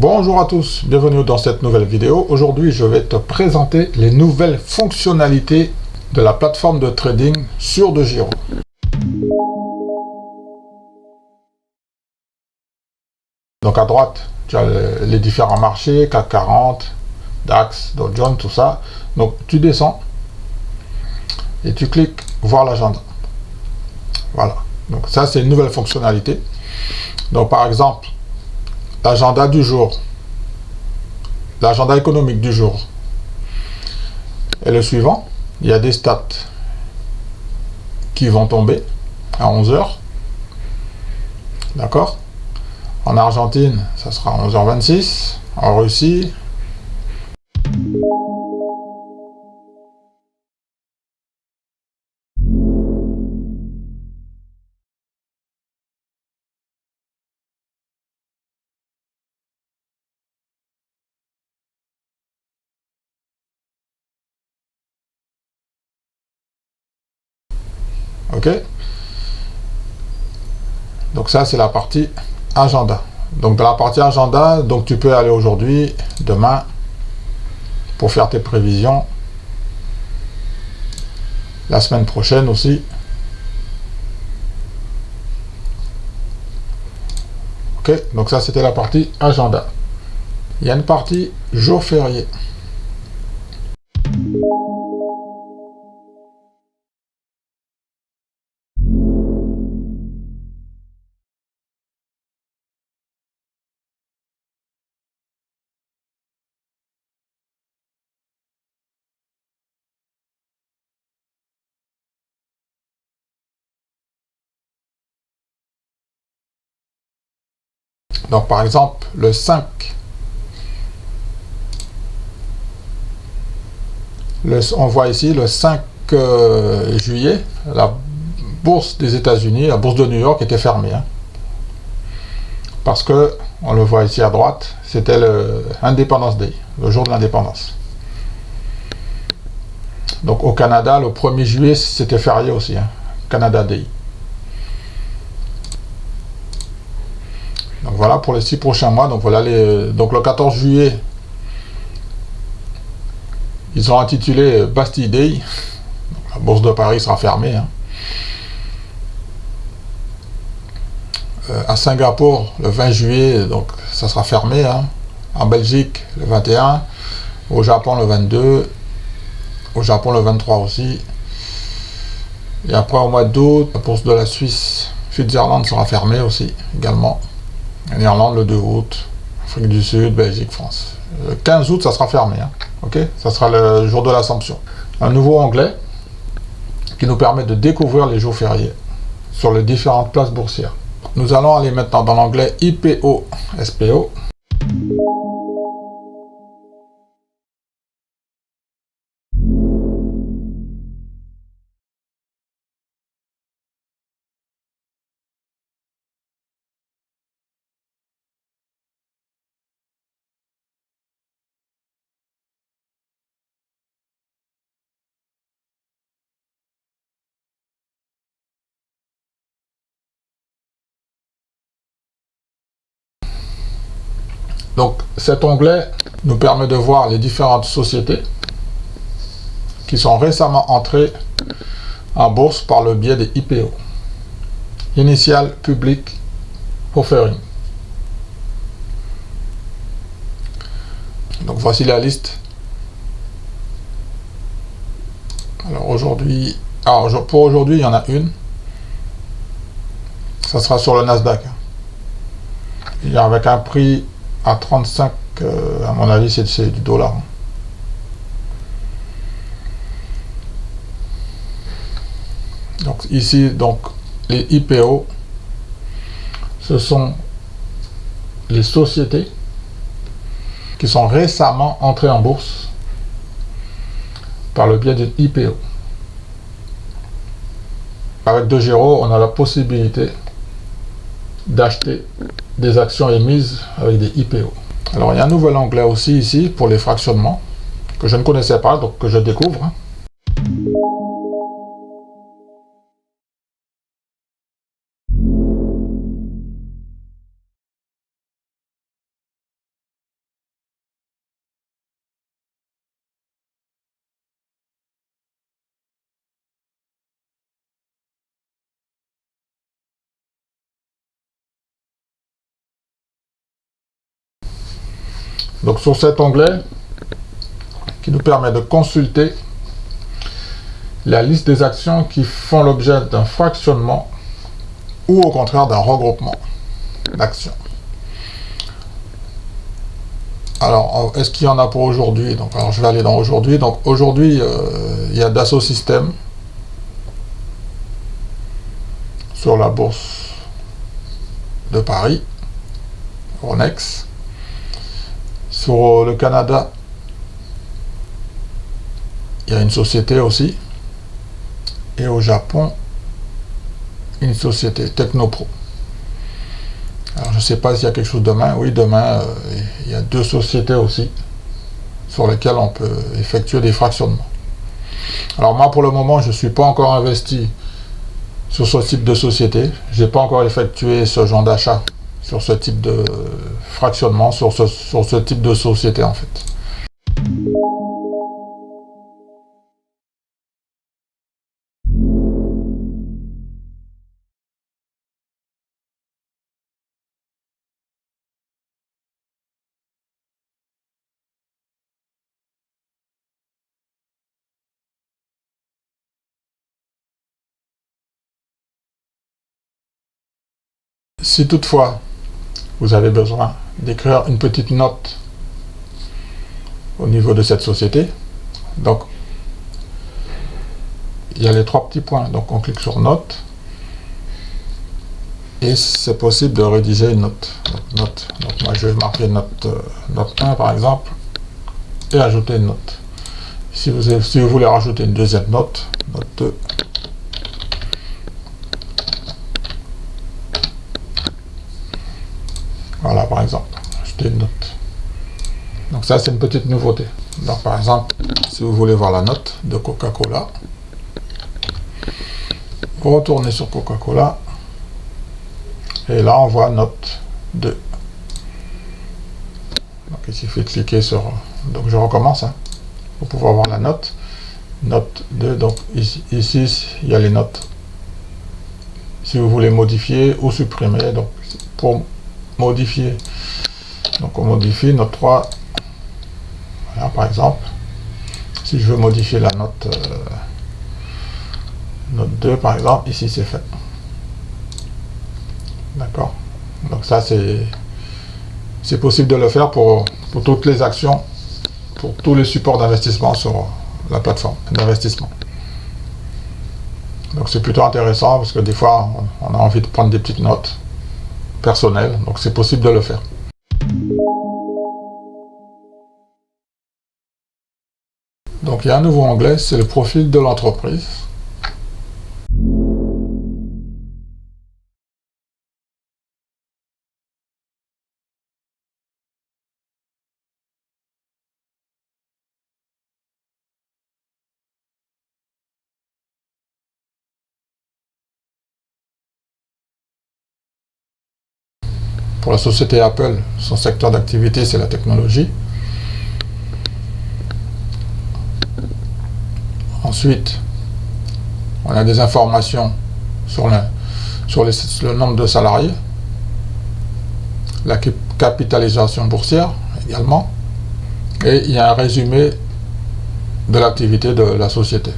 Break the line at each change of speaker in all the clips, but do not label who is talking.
Bonjour à tous, bienvenue dans cette nouvelle vidéo. Aujourd'hui, je vais te présenter les nouvelles fonctionnalités de la plateforme de trading sur DeGiro. Donc à droite, tu as les différents marchés, CAC 40, DAX, Dow Jones, tout ça. Donc tu descends et tu cliques voir l'agenda. Voilà, donc ça c'est une nouvelle fonctionnalité. Donc par exemple, l'agenda du jour, l'agenda économique du jour est le suivant. Il y a des stats qui vont tomber à 11 h. D'accord? En Argentine, ça sera à 11h26. En Russie, ok? Donc ça, c'est la partie agenda. Donc dans la partie agenda, donc tu peux aller aujourd'hui, demain, pour faire tes prévisions. La semaine prochaine aussi. Ok, donc ça c'était la partie agenda. Il y a une partie jour férié. Donc par exemple, le 5, on voit ici le 5 juillet, la bourse des États-Unis, la bourse de New York était fermée. Parce que, on le voit ici à droite, c'était le Independence Day, le jour de l'indépendance. Donc au Canada, le 1er juillet, c'était férié aussi, Canada Day. Donc voilà pour les 6 prochains mois. Donc voilà donc le 14 juillet, ils ont intitulé Bastille Day. Donc, la bourse de Paris sera fermée. À Singapour, le 20 juillet, donc ça sera fermé. En Belgique, le 21. Au Japon, le 22. Au Japon, le 23 aussi. Et après, au mois d'août, la bourse de la Suisse, Switzerland sera fermée aussi, également. En Irlande, le 2 août. Afrique du Sud, Belgique, France. Le 15 août, ça sera fermé. Ok, ça sera le jour de l'Assomption. Un nouveau onglet qui nous permet de découvrir les jours fériés sur les différentes places boursières. Nous allons aller maintenant dans l'onglet IPO SPO. Donc cet onglet nous permet de voir les différentes sociétés qui sont récemment entrées en bourse par le biais des IPO. Initial Public Offering. Donc voici la liste. Alors aujourd'hui, pour aujourd'hui, il y en a une. Ça sera sur le Nasdaq. Il y a avec un prix à 35, à mon avis, c'est du dollar. Donc ici, donc les IPO, ce sont les sociétés qui sont récemment entrées en bourse par le biais d'une IPO. Avec DeGiro, on a la possibilité d'acheter des actions émises avec des IPO. Alors il y a un nouvel onglet aussi ici pour les fractionnements que je ne connaissais pas, donc que je découvre. Donc sur cet onglet qui nous permet de consulter la liste des actions qui font l'objet d'un fractionnement ou au contraire d'un regroupement d'actions. Alors, est-ce qu'il y en a pour aujourd'hui? Donc, alors, je vais aller dans aujourd'hui. Donc, aujourd'hui, il y a Dassault Systèmes sur la bourse de Paris, Euronext. Sur le Canada, il y a une société aussi. Et au Japon, une société, Technopro. Alors, je ne sais pas s'il y a quelque chose demain. Oui, demain, il y a 2 sociétés aussi sur lesquelles on peut effectuer des fractionnements. Alors moi, pour le moment, je ne suis pas encore investi sur ce type de société. Je n'ai pas encore effectué ce genre d'achat sur ce type de fractionnement, sur ce type de société en fait. Si toutefois vous avez besoin d'écrire une petite note au niveau de cette société, donc il y a les 3 petits points, donc on clique sur note et c'est possible de rédiger une note. Donc moi je vais marquer note 1 par exemple et ajouter une note. Si vous voulez rajouter une deuxième note, note 2. Voilà, par exemple, ajouter une note. Donc ça, c'est une petite nouveauté. Donc par exemple, si vous voulez voir la note de Coca-Cola, vous retournez sur Coca-Cola, et là, on voit note 2. Donc il suffit de cliquer sur... Donc je recommence, hein, pour pouvoir voir la note. Note 2, donc ici, il y a les notes. Si vous voulez modifier ou supprimer, donc pour modifier, donc on modifie note 3. Voilà, par exemple, si je veux modifier la note note 2 par exemple, ici c'est fait. D'accord, donc ça c'est possible de le faire pour toutes les actions, pour tous les supports d'investissement sur la plateforme d'investissement. Donc c'est plutôt intéressant parce que des fois on a envie de prendre des petites notes personnelles, donc c'est possible de le faire. Donc il y a un nouveau onglet, c'est le profil de l'entreprise. Pour la société Apple, son secteur d'activité, c'est la technologie. Ensuite, on a des informations sur le nombre de salariés, la capitalisation boursière également, et il y a un résumé de l'activité de la société.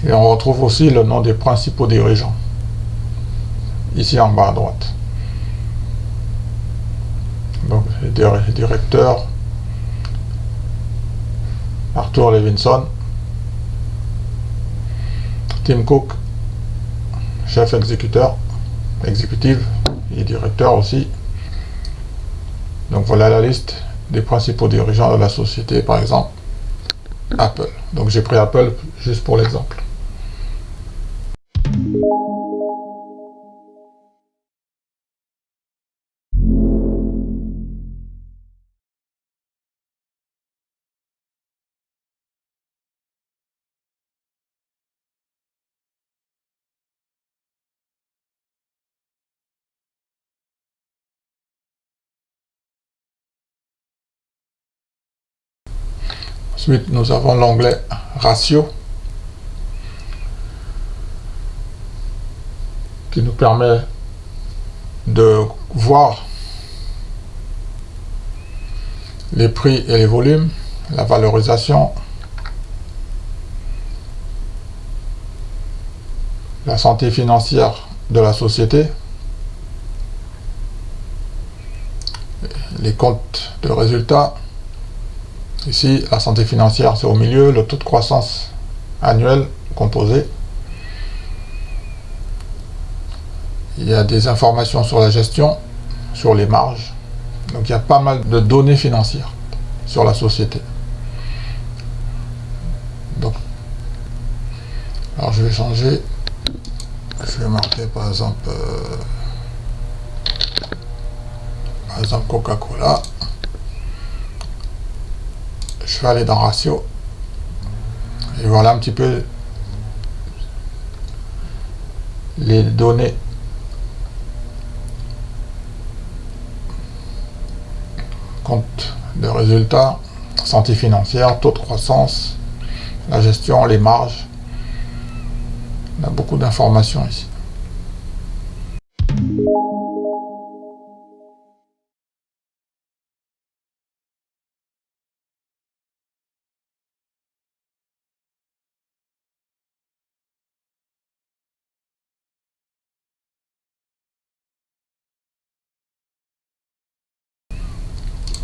Et on retrouve aussi le nom des principaux dirigeants, ici en bas à droite. Donc, les directeurs, Arthur Levinson, Tim Cook, chef exécutif et directeur aussi. Donc voilà la liste des principaux dirigeants de la société, par exemple, Apple. Donc j'ai pris Apple juste pour l'exemple. Ensuite, nous avons l'onglet Ratio qui nous permet de voir les prix et les volumes, la valorisation, la santé financière de la société, les comptes de résultats. Ici, la santé financière, c'est au milieu, le taux de croissance annuel composé. Il y a des informations sur la gestion, sur les marges. Donc il y a pas mal de données financières sur la société. Donc, alors je vais changer. Je vais marquer par exemple Coca-Cola. Je vais aller dans ratio. Et voilà un petit peu les données compte de résultats, santé financière, taux de croissance, la gestion, les marges. On a beaucoup d'informations ici.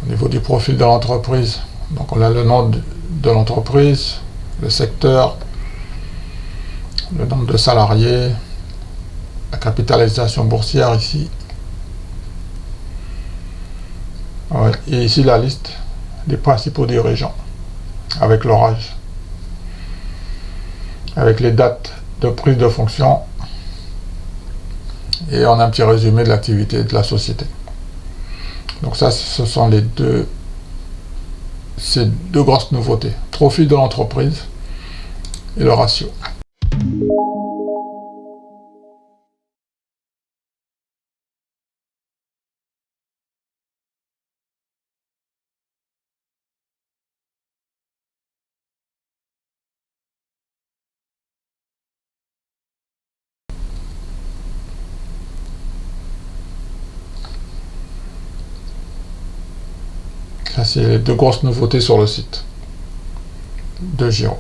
Au niveau du profil de l'entreprise, donc on a le nom de l'entreprise, le secteur, le nombre de salariés, la capitalisation boursière ici. Ouais, et ici la liste des principaux dirigeants, avec leur âge, avec les dates de prise de fonction, et on a un petit résumé de l'activité de la société. Donc ça, ce sont ces deux grosses nouveautés, profit de l'entreprise et le ratio. Ça, c'est les deux grosses nouveautés sur le site de Giro.